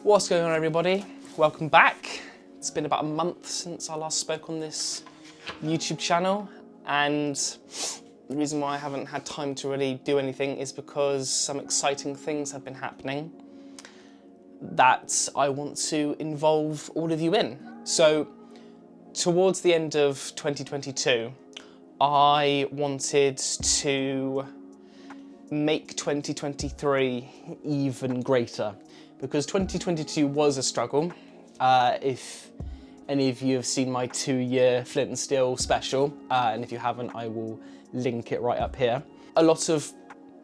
What's going on, everybody? Welcome back. It's been about a month since I last spoke on this YouTube channel, and the reason why I haven't had time to really do anything is because some exciting things have been happening that I want to involve all of you in. So, towards the end of 2022, I wanted to make 2023 even greater, because 2022 was a struggle. If any of you have seen my 2-year Flint Steel special, and if you haven't, I will link it right up here. A lot of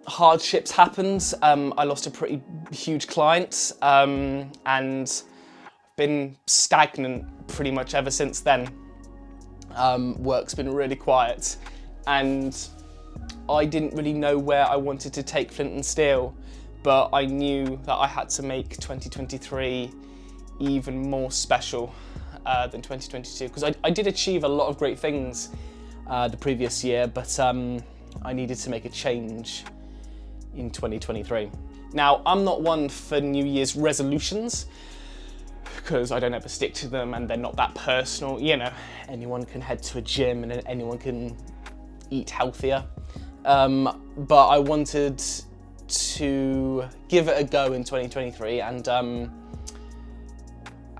hardships happened. I lost a pretty huge client, and I've been stagnant pretty much ever since then. Work's been really quiet, and I didn't really know where I wanted to take Flint Steel, but I knew that I had to make 2023 even more special than 2022, because I did achieve a lot of great things the previous year, but I needed to make a change in 2023. Now, I'm not one for New Year's resolutions, because I don't ever stick to them and they're not that personal. You know, anyone can head to a gym and anyone can eat healthier. But I wanted to give it a go in 2023 and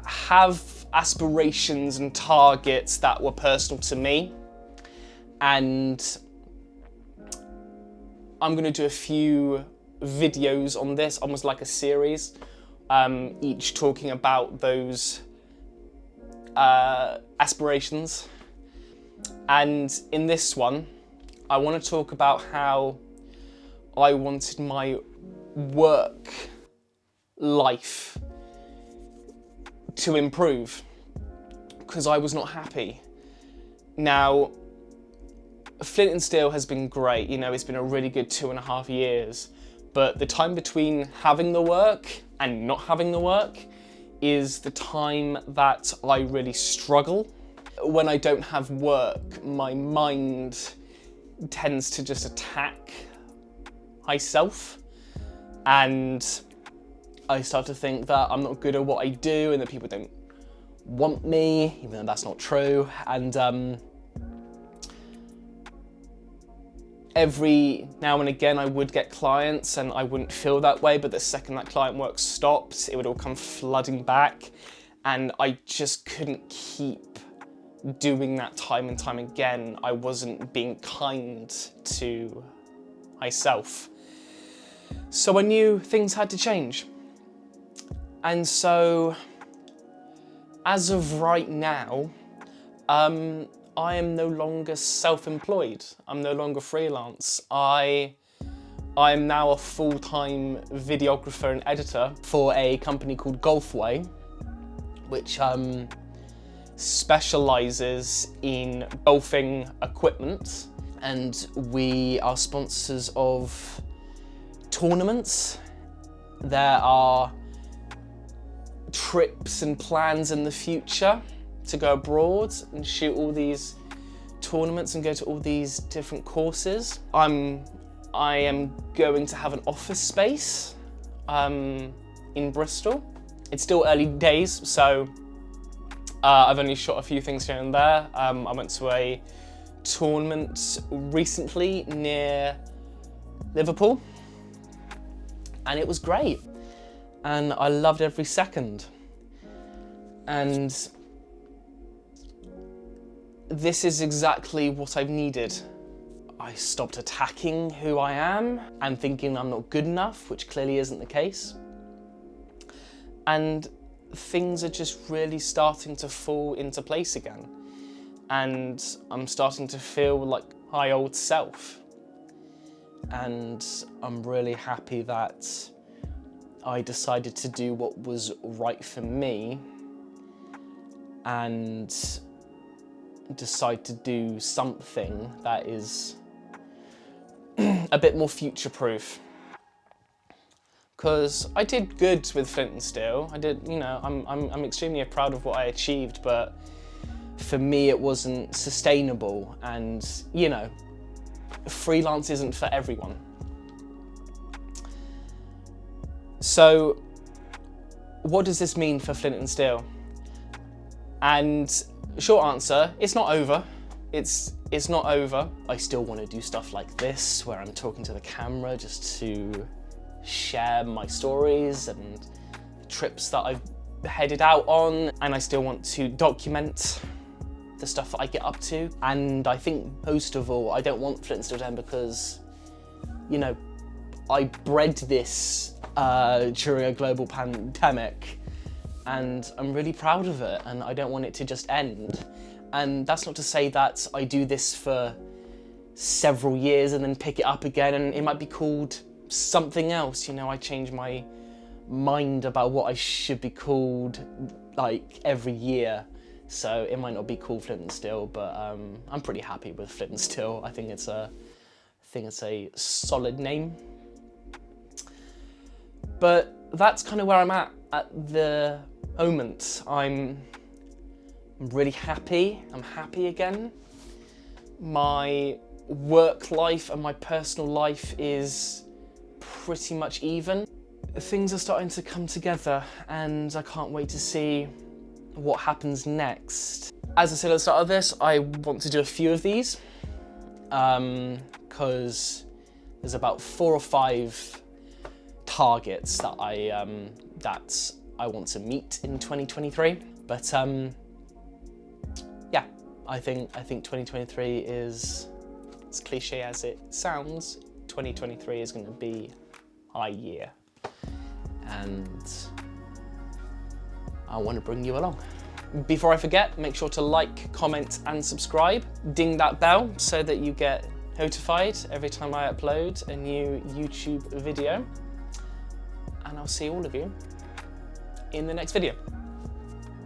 have aspirations and targets that were personal to me. And I'm going to do a few videos on this, almost like a series, each talking about those aspirations. And in this one, I want to talk about how I wanted my work life to improve, because I was not happy. Now, Flint Steel has been great, you know, it's been a really good 2.5 years, but the time between having the work and not having the work is the time that I really struggle. When I don't have work, my mind tends to just attack myself, and I start to think that I'm not good at what I do and that people don't want me, even though that's not true. And every now and again I would get clients and I wouldn't feel that way, but the second that client work stopped, it would all come flooding back, and I just couldn't keep doing that time and time again. I wasn't being kind to myself. So I knew things had to change. And so, as of right now, I am no longer self-employed. I'm no longer freelance. I am now a full-time videographer and editor for a company called Golfway, which specializes in golfing equipment, and we are sponsors of tournaments. There are trips and plans in the future to go abroad and shoot all these tournaments and go to all these different courses. I am going to have an office space in Bristol. It's still early days, so I've only shot a few things here and there. I went to a tournament recently near Liverpool, and it was great. And I loved every second. And this is exactly what I've needed. I stopped attacking who I am and thinking I'm not good enough, which clearly isn't the case. And things are just really starting to fall into place again. And I'm starting to feel like my old self. And I'm really happy that I decided to do what was right for me and decide to do something that is a bit more future-proof. Because I did good with Flint and Steel. I did, you know, I'm extremely proud of what I achieved, but for me it wasn't sustainable, and, you know, freelance isn't for everyone. So what does this mean for Flint and Steel? And short answer, it's not over. It's not over. I still want to do stuff like this, where I'm talking to the camera just to share my stories and trips that I've headed out on. And I still want to document the stuff that I get up to. And I think most of all, I don't want Flint and Steel to end because, you know, I bred this during a global pandemic, and I'm really proud of it, and I don't want it to just end. And that's not to say that I do this for several years and then pick it up again and it might be called something else. You know, I change my mind about what I should be called like every year. So it might not be called Flint and Steel, but I'm pretty happy with Flint and Steel. I think it's a solid name. But that's kind of where I'm at the moment. I'm really happy. I'm happy again. My work life and my personal life is pretty much even. Things are starting to come together and I can't wait to see what happens next. As I said at the start of this, I want to do a few of these because there's about 4 or 5 targets that I want to meet in 2023. But yeah, I think 2023 is, as cliche as it sounds, 2023 is going to be my year, and I want to bring you along. Before I forget, make sure to like, comment and subscribe. Ding that bell so that you get notified every time I upload a new YouTube video. And I'll see all of you in the next video.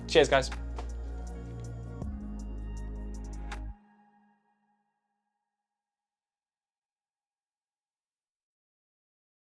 Cheers, guys.